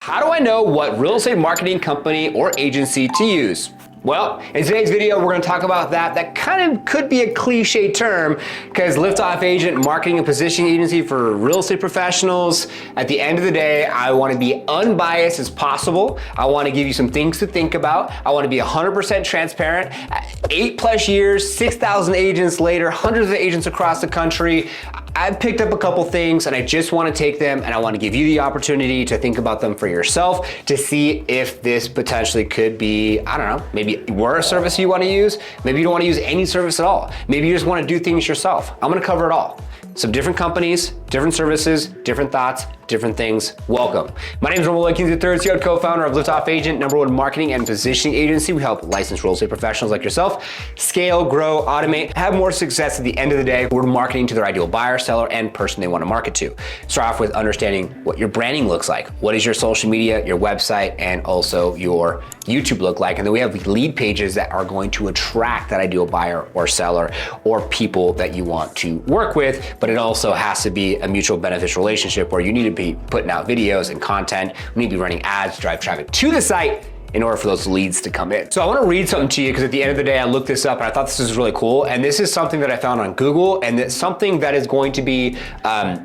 How do I know what real estate marketing company or agency to use? Well, in today's video, we're going to talk about that kind of could be a cliche term because Liftoff Agent, marketing and positioning agency for real estate professionals. At the end of the day, I want to be unbiased as possible. I want to give you some things to think about. I want to be 100% transparent. 8+ years, 6,000 agents later, hundreds of agents across the country. I've picked up a couple things and I just want to take them and I want to give you the opportunity to think about them for yourself to see if this potentially could be, I don't know, maybe we're a service you want to use. Maybe you don't want to use any service at all. Maybe you just want to do things yourself. I'm going to cover it all. Some different companies, different services, different thoughts, different things. Welcome. My name is Kinsey, CEO and co-founder of Liftoff Agent, #1 marketing and positioning agency. We help licensed real estate professionals like yourself scale, grow, automate, have more success at the end of the day. We're marketing to their ideal buyer, seller, and person they want to market to. Start off with understanding what your branding looks like. What is your social media, your website, and also your YouTube look like? And then we have lead pages that are going to attract that ideal buyer or seller or people that you want to work with, but it also has to be a mutual beneficial relationship where you need to be putting out videos and content. We need to be running ads to drive traffic to the site in order for those leads to come in. So I wanna read something to you because at the end of the day, I looked this up and I thought this was really cool. And this is something that I found on Google, and it's something that is going to be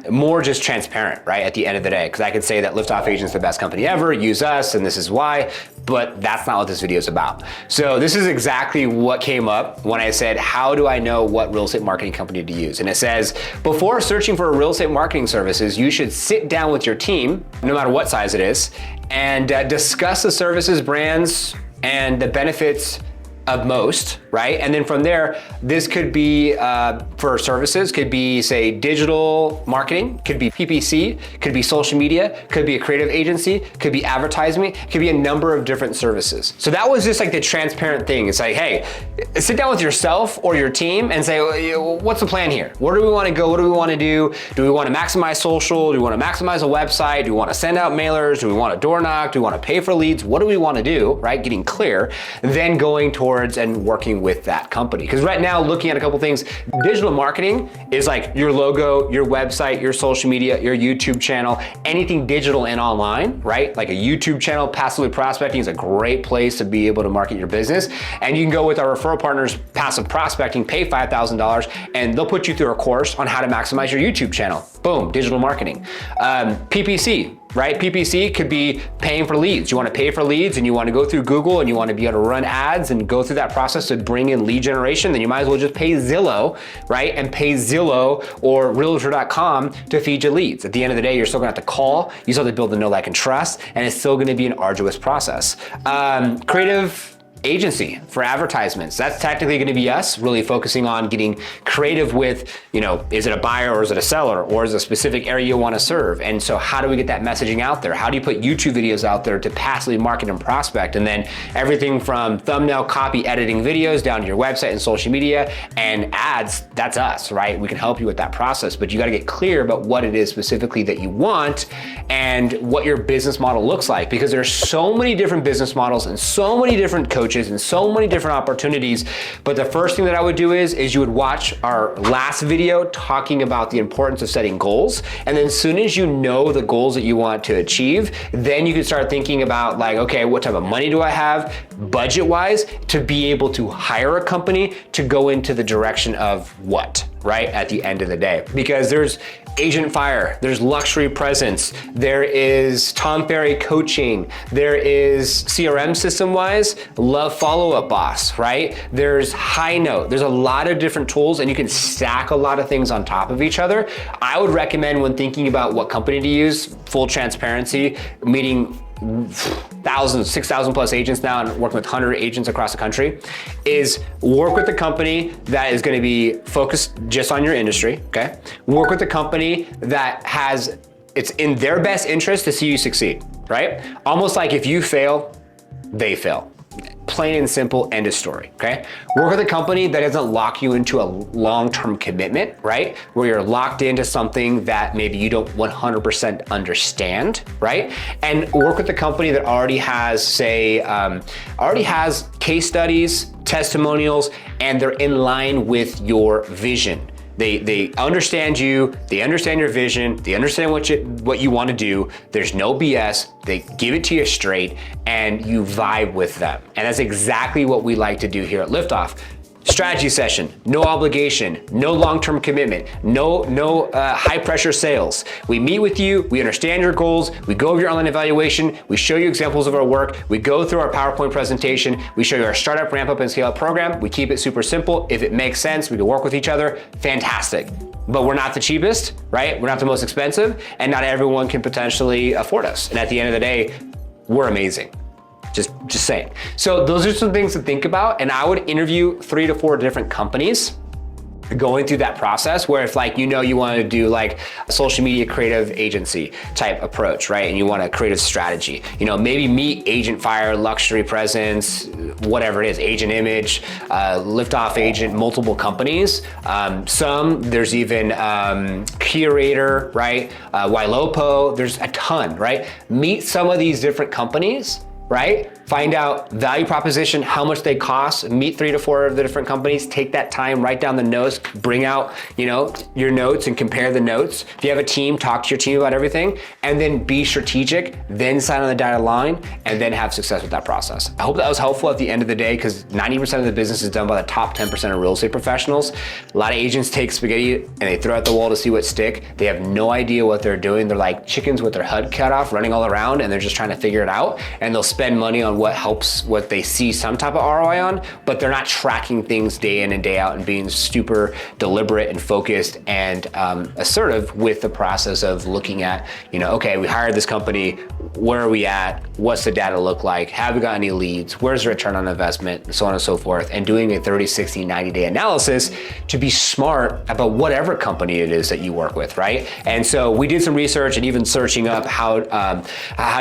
more just transparent, right? At the end of the day, because I could say that Liftoff Agent's the best company ever, use us, and this is why, but that's not what this video is about. So this is exactly what came up when I said, how do I know what real estate marketing company to use? And it says, before searching for real estate marketing services, you should sit down with your team, no matter what size it is, and discuss the services, brands, and the benefits of most, right? And then from there, this could be for services, could be say digital marketing, could be PPC, could be social media, could be a creative agency, could be advertising, could be a number of different services. So that was just like the transparent thing. It's like, hey, sit down with yourself or your team and say, what's the plan here? Where do we want to go? What do we want to do? Do we want to maximize social? Do we want to maximize a website? Do we want to send out mailers? Do we want to door knock? Do we want to pay for leads? What do we want to do, right? Getting clear, then going towards and working with that company. Because right now, looking at a couple things, digital marketing is like your logo, your website, your social media, your YouTube channel, anything digital and online, right? Like a YouTube channel, passively prospecting is a great place to be able to market your business. And you can go with our referral partners, Passive Prospecting, pay $5,000, and they'll put you through a course on how to maximize your YouTube channel. Boom, digital marketing. PPC, right? PPC could be paying for leads. You want to pay for leads and you want to go through Google and you want to be able to run ads and go through that process to bring in lead generation, then you might as well just pay Zillow, right? And pay Zillow or realtor.com to feed you leads. At the end of the day, you're still gonna have to call, you still have to build the know, like, and trust, and it's still gonna be an arduous process. Creative agency for advertisements. That's technically going to be us really focusing on getting creative with, is it a buyer or is it a seller or is it a specific area you want to serve? And so how do we get that messaging out there? How do you put YouTube videos out there to passively market and prospect? And then everything from thumbnail copy editing videos down to your website and social media and ads, that's us, right? We can help you with that process, but you got to get clear about what it is specifically that you want and what your business model looks like, because there's so many different business models and so many different coaches and so many different opportunities. But the first thing that I would do is you would watch our last video talking about the importance of setting goals. And then as soon as you know the goals that you want to achieve, then you can start thinking about like, okay, what type of money do I have budget-wise to be able to hire a company to go into the direction of what, right? At the end of the day, because there's Agent Fire, there's Luxury Presence, there is Tom Ferry Coaching, there is CRM system-wise, Love Follow-Up Boss, right? There's High Note, there's a lot of different tools and you can stack a lot of things on top of each other. I would recommend when thinking about what company to use, full transparency, meeting thousands, 6,000 plus agents now and working with 100 agents across the country, is work with a company that is going to be focused just on your industry, okay? Work with a company that it's in their best interest to see you succeed, right? Almost like if you fail, they fail. Plain and simple, end of story, okay? Work with a company that doesn't lock you into a long-term commitment, right? Where you're locked into something that maybe you don't 100% understand, right? And work with a company that already has, say, case studies, testimonials, and they're in line with your vision. They understand you, they understand your vision, they understand what you want to do. There's no BS. They give it to you straight and you vibe with them. And that's exactly what we like to do here at Liftoff. Strategy session, no obligation, no long-term commitment, no high pressure sales. We meet with you, we understand your goals, we go over your online evaluation, we show you examples of our work, we go through our PowerPoint presentation, we show you our startup, ramp up and scale up program. We keep it super simple. If it makes sense, we can work with each other, fantastic. But we're not the cheapest, right? We're not the most expensive, and not everyone can potentially afford us. And at the end of the day, we're amazing. Just saying. So those are some things to think about, and I would interview 3 to 4 different companies going through that process, where if like, you want to do like a social media creative agency type approach, right? And you want a creative strategy, maybe meet Agent Fire, Luxury Presence, whatever it is, Agent Image, Liftoff Agent, multiple companies. There's even Curator, right? Ylopo, there's a ton, right? Meet some of these different companies, right? Find out value proposition, how much they cost, meet 3 to 4 of the different companies, take that time, write down the notes, bring out, your notes and compare the notes. If you have a team, talk to your team about everything, and then be strategic, then sign on the dotted line, and then have success with that process. I hope that was helpful at the end of the day, because 90% of the business is done by the top 10% of real estate professionals. A lot of agents take spaghetti and they throw it at the wall to see what stick. They have no idea what they're doing. They're like chickens with their head cut off, running all around, and they're just trying to figure it out. And they'll spend money on what they see some type of ROI on, but they're not tracking things day in and day out and being super deliberate and focused and assertive with the process of looking at, okay, we hired this company, where are we at? What's the data look like? Have we got any leads? Where's the return on investment? And so on and so forth, and doing a 30, 60, 90-day analysis to be smart about whatever company it is that you work with, right? And so we did some research and even searching up how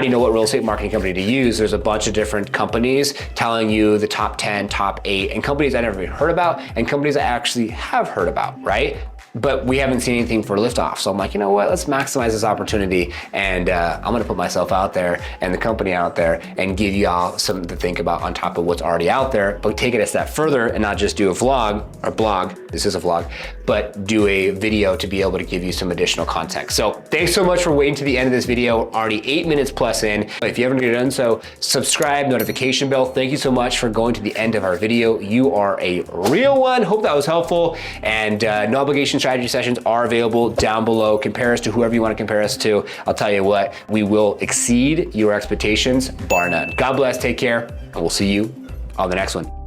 do you know what real estate marketing company to use? There's a bunch of different companies telling you the top 10, top 8, and companies I never even heard about, and companies I actually have heard about, right? But we haven't seen anything for Liftoff. So I'm like, you know what, let's maximize this opportunity. And I'm gonna put myself out there and the company out there and give you all something to think about on top of what's already out there, but take it a step further and not just do a vlog or blog, this is a vlog, but do a video to be able to give you some additional context. So thanks so much for waiting to the end of this video, already 8 minutes plus in. If you haven't already done so, subscribe, notification bell. Thank you so much for going to the end of our video. You are a real one. Hope that was helpful. And no obligation strategy sessions are available down below. Compare us to whoever you want to compare us to. I'll tell you what, we will exceed your expectations, bar none. God bless, take care, and we'll see you on the next one.